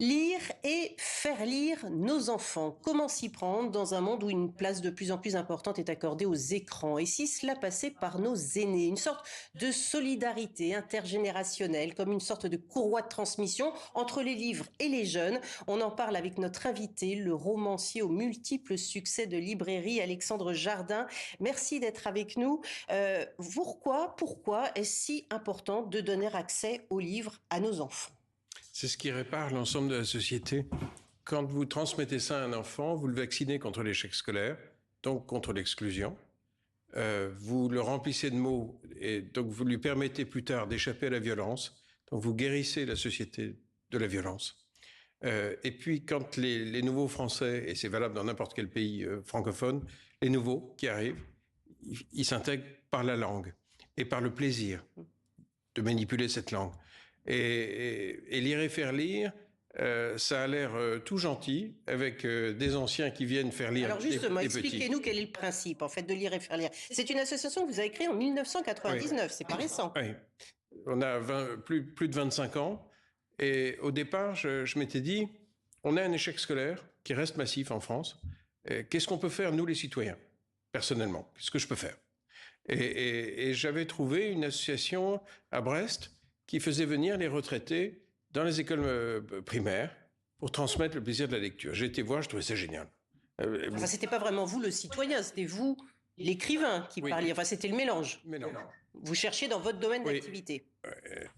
Lire et faire lire nos enfants. Comment s'y prendre dans un monde où une place de plus en plus importante est accordée aux écrans? Et si cela passait par nos aînés? Une sorte de solidarité intergénérationnelle, comme une sorte de courroie de transmission entre les livres et les jeunes. On en parle avec notre invité, le romancier aux multiples succès de librairie, Alexandre Jardin. Merci d'être avec nous. Pourquoi est-ce si important de donner accès aux livres à nos enfants? C'est ce qui répare l'ensemble de la société. Quand vous transmettez ça à un enfant, vous le vaccinez contre l'échec scolaire, donc contre l'exclusion. Vous le remplissez de mots et donc vous lui permettez plus tard d'échapper à la violence. Donc vous guérissez la société de la violence. Et puis quand les nouveaux Français, et c'est valable dans n'importe quel pays francophone, les nouveaux qui arrivent, ils s'intègrent par la langue et par le plaisir de manipuler cette langue. Et lire et faire lire, ça a l'air tout gentil, avec des anciens qui viennent faire lire. Alors justement, expliquez-nous quel est le principe en fait de lire et faire lire. C'est une association que vous avez créée en 1999, oui. C'est pas récent. Oui, on a plus de 25 ans. Et au départ, je m'étais dit, on a un échec scolaire qui reste massif en France. Qu'est-ce qu'on peut faire, nous les citoyens, personnellement? Qu'est-ce que je peux faire? Et j'avais trouvé une association à Brest qui faisait venir les retraités dans les écoles primaires pour transmettre le plaisir de la lecture. J'ai été voir, je trouvais ça génial. Enfin, c'était pas vraiment vous le citoyen, c'était vous l'écrivain qui parliez. Enfin, c'était le mélange. Mais non. Vous cherchiez dans votre domaine d'activité.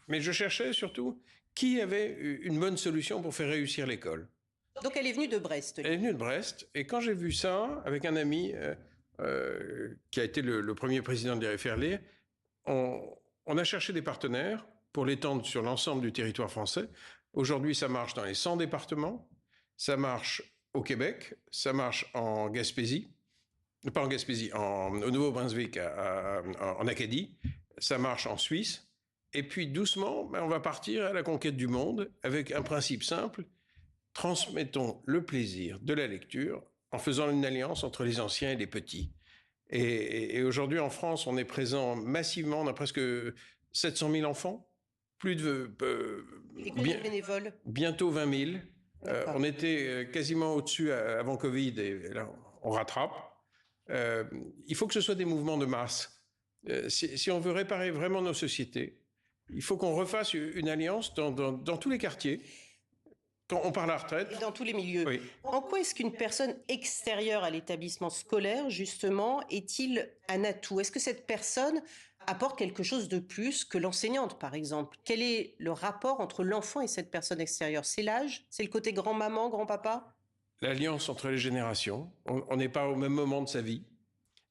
Mais je cherchais surtout qui avait une bonne solution pour faire réussir l'école. Donc elle est venue de Brest. Elle est venue de Brest. Et quand j'ai vu ça, avec un ami qui a été le premier président de Lire et faire lire, on a cherché des partenaires pour l'étendre sur l'ensemble du territoire français. Aujourd'hui, ça marche dans les 100 départements, ça marche au Québec, ça marche en Gaspésie, pas en Gaspésie, au Nouveau-Brunswick, en Acadie, ça marche en Suisse, et puis doucement, on va partir à la conquête du monde avec un principe simple, transmettons le plaisir de la lecture en faisant une alliance entre les anciens et les petits. Et aujourd'hui, en France, on est présent massivement, on a presque 700 000 enfants, plus de bénévoles. Bientôt 20 000. On était quasiment au-dessus avant Covid et là, on rattrape. Il faut que ce soit des mouvements de masse. Si on veut réparer vraiment nos sociétés, il faut qu'on refasse une alliance dans tous les quartiers. Quand on parle à la retraite. Et dans tous les milieux. Oui. En quoi est-ce qu'une personne extérieure à l'établissement scolaire, justement, est-il un atout? Est-ce que cette personne apporte quelque chose de plus que l'enseignante, par exemple? Quel est le rapport entre l'enfant et cette personne extérieure? C'est l'âge? C'est le côté grand-maman, grand-papa? L'alliance entre les générations. On n'est pas au même moment de sa vie.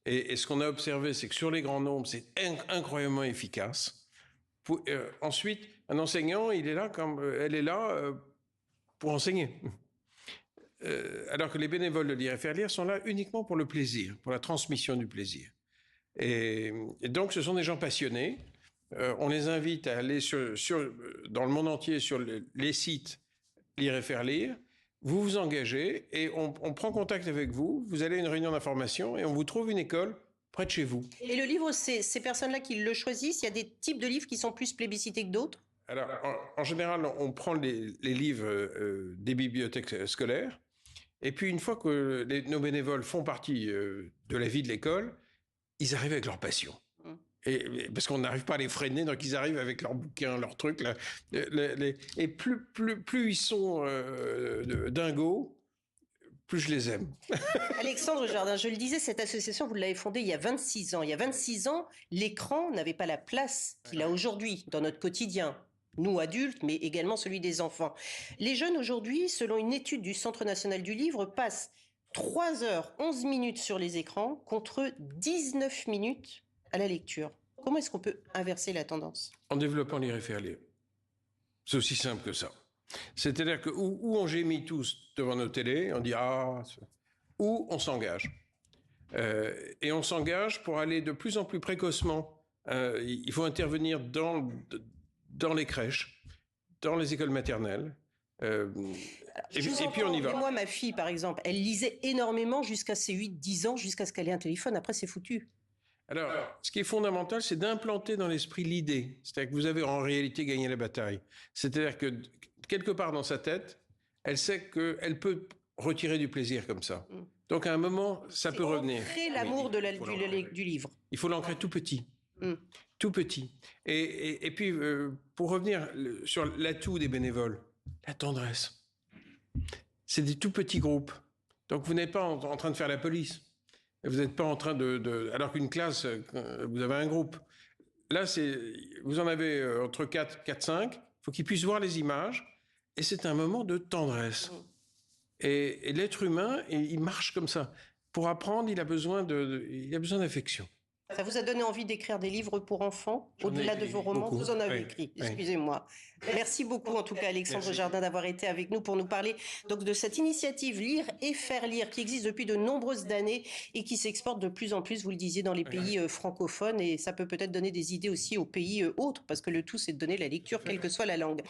Et ce qu'on a observé, c'est que sur les grands nombres, c'est incroyablement efficace. Ensuite, un enseignant, elle est là pour enseigner. Alors que les bénévoles de Lire et faire lire sont là uniquement pour le plaisir, pour la transmission du plaisir. Et donc, ce sont des gens passionnés. On les invite à aller dans le monde entier sur les sites Lire et faire lire. Vous vous engagez et on prend contact avec vous. Vous allez à une réunion d'information et on vous trouve une école près de chez vous. Et le livre, c'est ces personnes-là qui le choisissent? Il y a des types de livres qui sont plus plébiscités que d'autres? Alors, en général, on prend les livres des bibliothèques scolaires. Et puis, une fois que nos bénévoles font partie de la vie de l'école, ils arrivent avec leur passion. Parce qu'on n'arrive pas à les freiner, donc ils arrivent avec leurs bouquins, leurs trucs. Là, et plus ils sont dingos, plus je les aime. Alexandre Jardin, je le disais, cette association, vous l'avez fondée il y a 26 ans. Il y a 26 ans, l'écran n'avait pas la place qu'il a aujourd'hui dans notre quotidien. Nous, adultes, mais également celui des enfants. Les jeunes, aujourd'hui, selon une étude du Centre national du livre, passent 3 heures 11 minutes sur les écrans contre 19 minutes à la lecture. Comment est-ce qu'on peut inverser la tendance? En développant Lire et faire lire. C'est aussi simple que ça. C'est-à-dire que où on gémit tous devant nos télés, on dit « Ah », ou on s'engage. Et on s'engage pour aller de plus en plus précocement. Il faut intervenir dans les crèches, dans les écoles maternelles. Et puis on y va. Moi, ma fille, par exemple, elle lisait énormément jusqu'à ses 8-10 ans, jusqu'à ce qu'elle ait un téléphone. Après, c'est foutu. Alors, ce qui est fondamental, c'est d'implanter dans l'esprit l'idée. C'est-à-dire que vous avez en réalité gagné la bataille. C'est-à-dire que quelque part dans sa tête, elle sait qu'elle peut retirer du plaisir comme ça. Donc à un moment, ça peut revenir. Créer l'amour du livre. Il faut l'ancrer tout petit. Tout petit. Et puis, pour revenir sur l'atout des bénévoles, la tendresse. C'est des tout petits groupes. Donc vous n'êtes pas en train de faire la police. Vous n'êtes pas en train alors qu'une classe, vous avez un groupe. Là, vous en avez entre 4, 5. Il faut qu'ils puissent voir les images. Et c'est un moment de tendresse. Et l'être humain, il marche comme ça. Pour apprendre, il a besoin d'affection. Ça vous a donné envie d'écrire des livres pour enfants, au-delà de vos romans? Beaucoup. Vous en avez écrit, excusez-moi. Merci beaucoup en tout cas Alexandre Jardin d'avoir été avec nous pour nous parler donc de cette initiative Lire et faire lire qui existe depuis de nombreuses années et qui s'exporte de plus en plus, vous le disiez, dans les pays francophones, et ça peut peut-être donner des idées aussi aux pays autres, parce que le tout c'est de donner la lecture quelle que soit la langue.